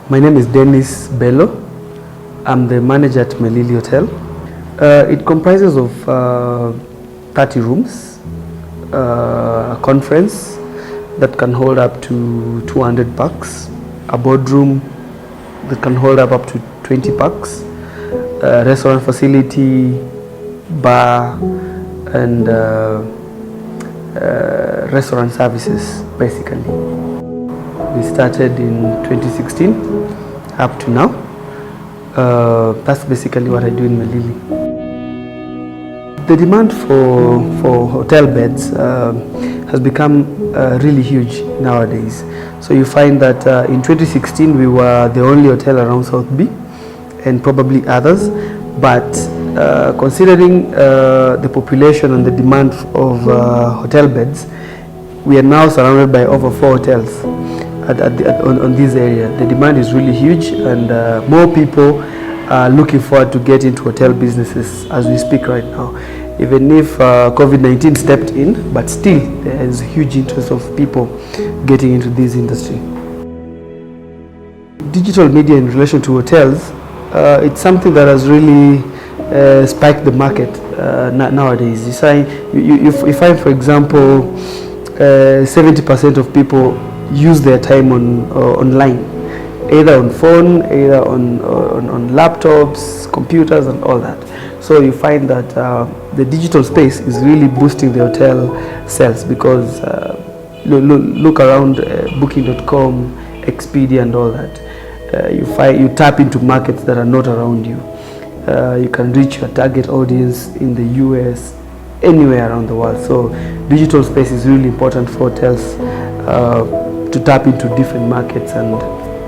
My name is Dennis Bello. I'm the manager at Melili Hotel. It comprises of 30 rooms, a conference that can hold up to 200 bucks, a boardroom that can hold up to 20 bucks, a restaurant facility, bar, and restaurant services, basically. We started in 2016 up to now. That's basically what I do in Melili. The demand for hotel beds has become really huge nowadays. So you find that in 2016 we were the only hotel around South B, and probably others, but considering the population and the demand of hotel beds, we are now surrounded by over 4 hotels on this area. The demand is really huge, and more people are looking forward to get into hotel businesses as we speak right now. Even if COVID-19 stepped in, but still there is a huge interest of people getting into this industry. Digital media in relation to hotels, it's something that has really spiked the market nowadays. You find, for example, 70% of people use their time online, either on phone, either on laptops, computers, and all that. So you find that the digital space is really boosting the hotel sales, because look around booking.com, Expedia, and all that. You tap into markets that are not around you. You can reach your target audience in the US, anywhere around the world. So digital space is really important for hotels to tap into different markets and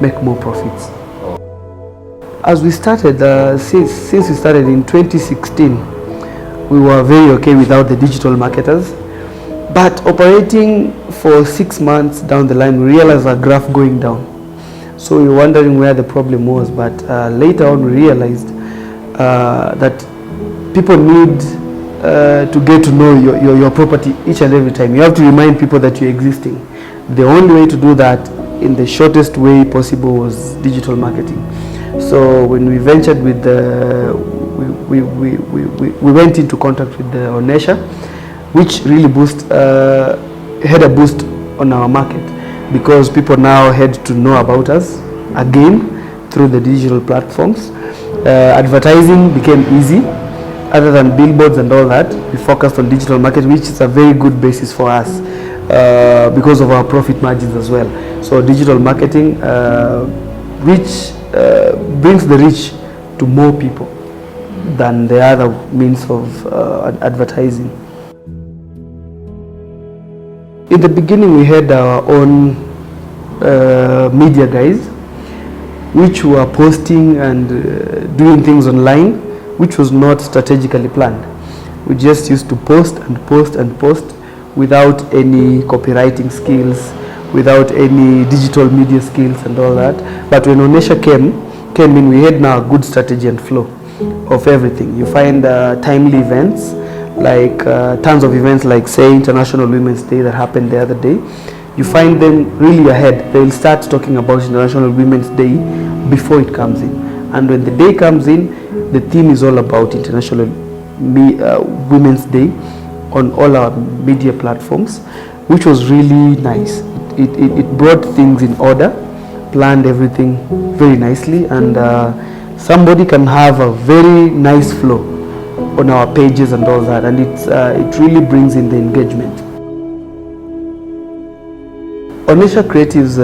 make more profits. As we started, since we started in 2016, we were very okay without the digital marketers. But operating for 6 months down the line, we realized our graph going down. So we were wondering where the problem was, but later on we realized that people need to get to know your property each and every time. You have to remind people that you're existing. The only way to do that in the shortest way possible was digital marketing. So when we ventured with we went into contact with the Onesha, which really had a boost on our market, because people now had to know about us again through the digital platforms. Advertising became easy. Other than billboards and all that, we focused on digital marketing, which is a very good basis for us because of our profit margins as well. So digital marketing, which brings the reach to more people than the other means of advertising. In the beginning, we had our own media guys, which were posting and doing things online, which was not strategically planned. We just used to post and post and post without any copywriting skills, without any digital media skills and all that. But when Onesha came in, we had now a good strategy and flow of everything. You find timely events, like tons of events, like say International Women's Day that happened the other day. You find them really ahead. They'll start talking about International Women's Day before it comes in. And when the day comes in, the theme is all about International Women's Day on all our media platforms, which was really nice. It brought things in order, planned everything very nicely, and somebody can have a very nice flow on our pages and all that, and it really brings in the engagement. Onesha Creatives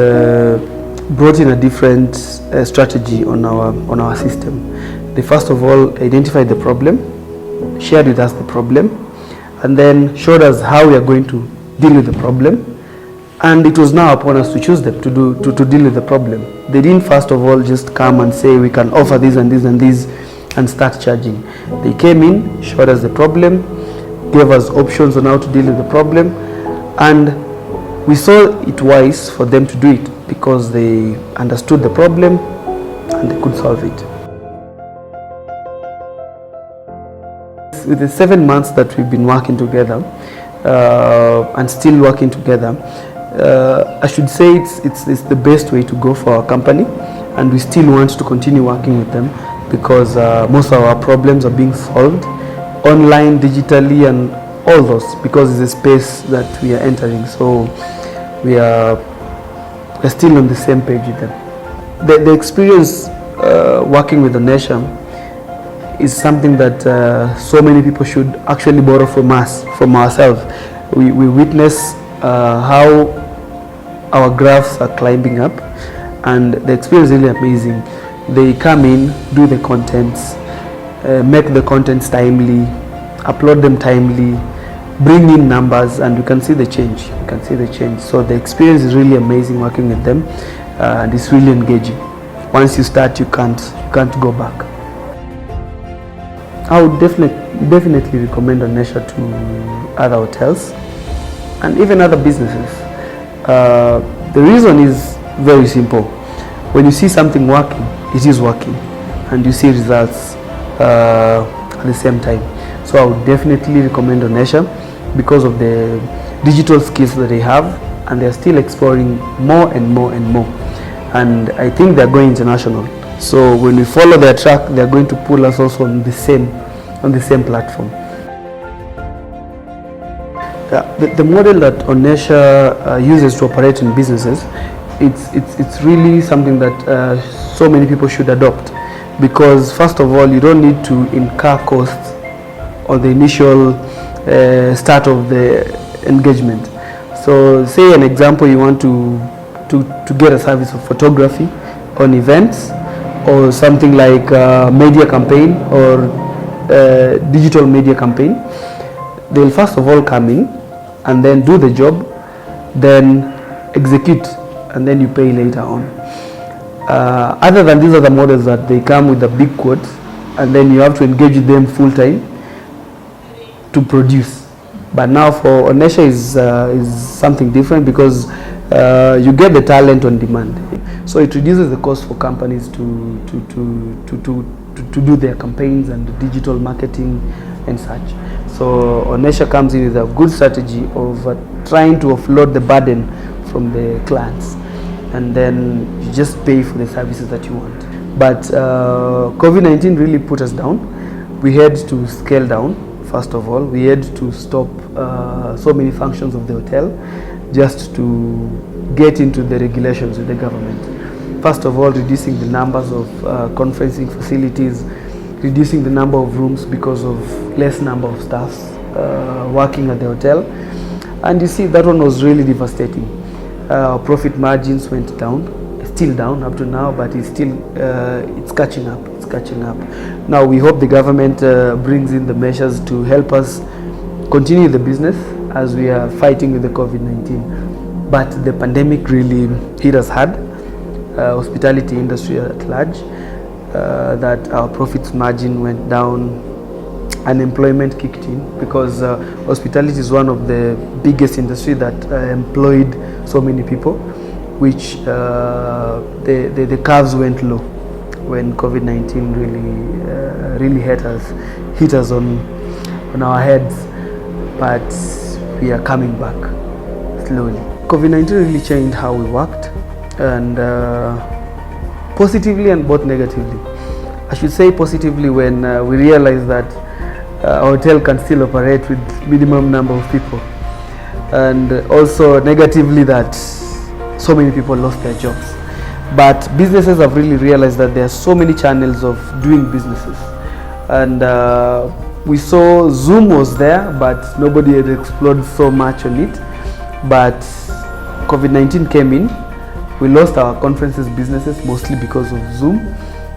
brought in a different strategy on our system. They first of all identified the problem, shared with us the problem, and then showed us how we are going to deal with the problem. And it was now upon us to choose them to deal with the problem. They didn't first of all just come and say we can offer this and this and this and start charging. They came in, showed us the problem, gave us options on how to deal with the problem, and we saw it wise for them to do it because they understood the problem and they could solve it. With the 7 months that we've been working together and still working together, I should say it's the best way to go for our company, and we still want to continue working with them because most of our problems are being solved online, digitally, and all those, because it's a space that we are entering. So we're still on the same page with them. The experience working with Onesha is something that so many people should actually borrow from us, from ourselves. We witness how our graphs are climbing up, and the experience is really amazing. They come in, do the contents, make the contents timely, upload them timely, bring in numbers, and you can see the change. You can see the change. So the experience is really amazing working with them, and it's really engaging. Once you start, you can't go back. I would definitely recommend Onesha to other hotels and even other businesses. The reason is very simple. When you see something working, it is working, and you see results at the same time. So I would definitely recommend Onesha because of the digital skills that they have, and they're still exploring more and more and more. And I think they're going international. So when we follow their track, they're going to pull us also on the same platform. The model that Onesha uses to operate in businesses, it's really something that so many people should adopt, because first of all, you don't need to incur costs on the initial start of the engagement. So say an example, you want to get a service of photography on events, or something like media campaign or digital media campaign. They'll first of all come in and then do the job, then execute, and then you pay later on. Other than these other models that they come with the big quotes, and then you have to engage with them full time to produce. But now for Onesha is something different, because you get the talent on demand. So it reduces the cost for companies to do their campaigns and digital marketing and such. So Onesha comes in with a good strategy of trying to offload the burden from the clients, and then you just pay for the services that you want. But COVID-19 really put us down. We had to scale down. First of all, we had to stop so many functions of the hotel just to get into the regulations with the government. First of all, reducing the numbers of conferencing facilities, reducing the number of rooms because of less number of staffs working at the hotel. And you see, that one was really devastating. Profit margins went down, still down up to now, but it's still it's catching up. It's catching up. Now we hope the government brings in the measures to help us continue the business as we are fighting with the COVID-19. But the pandemic really hit us hard, hospitality industry at large, that our profits margin went down, unemployment kicked in, because hospitality is one of the biggest industry that employed so many people, which the curves went low when COVID-19 really hit us on our heads. But we are coming back slowly. COVID-19 really changed how we worked, and positively and both negatively. I should say positively when we realized that our hotel can still operate with minimum number of people, and also negatively that so many people lost their jobs. But businesses have really realized that there are so many channels of doing businesses, and we saw Zoom was there, but nobody had explored so much on it. But COVID-19 came in. We lost our conferences businesses mostly because of Zoom,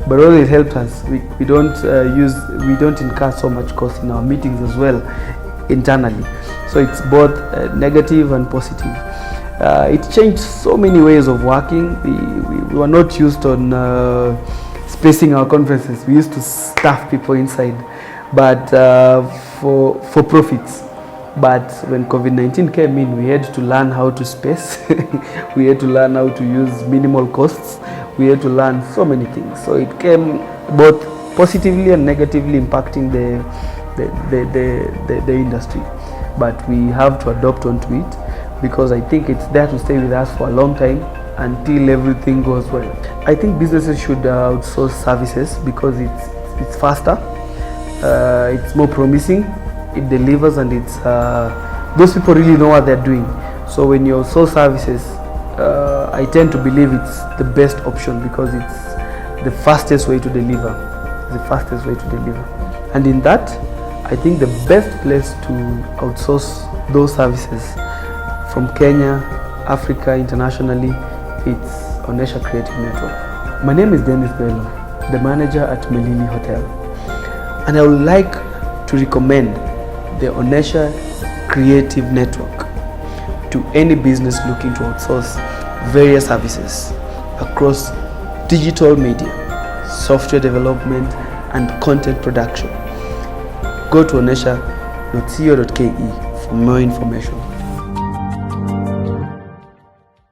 but also it helped us. We don't incur so much cost in our meetings as well internally. So it's both negative and positive. It changed so many ways of working. We were not used on spacing our conferences. We used to staff people inside, but for profits. But when COVID-19 came in, we had to learn how to space. We had to learn how to use minimal costs. We had to learn so many things. So it came both positively and negatively impacting the industry. But we have to adopt onto it, because I think it's there to stay with us for a long time, until everything goes well. I think businesses should outsource services because it's faster, it's more promising, it delivers, and it's those people really know what they're doing. So when you outsource services, I tend to believe it's the best option because it's the fastest way to deliver. And in that, I think the best place to outsource those services from Kenya, Africa, internationally, it's Onesha Creative Network. My name is Dennis Bello, the manager at Melili Hotel, and I would like to recommend the Onesha Creative Network to any business looking to outsource various services across digital media, software development, and content production. Go to onesha.co.ke for more information.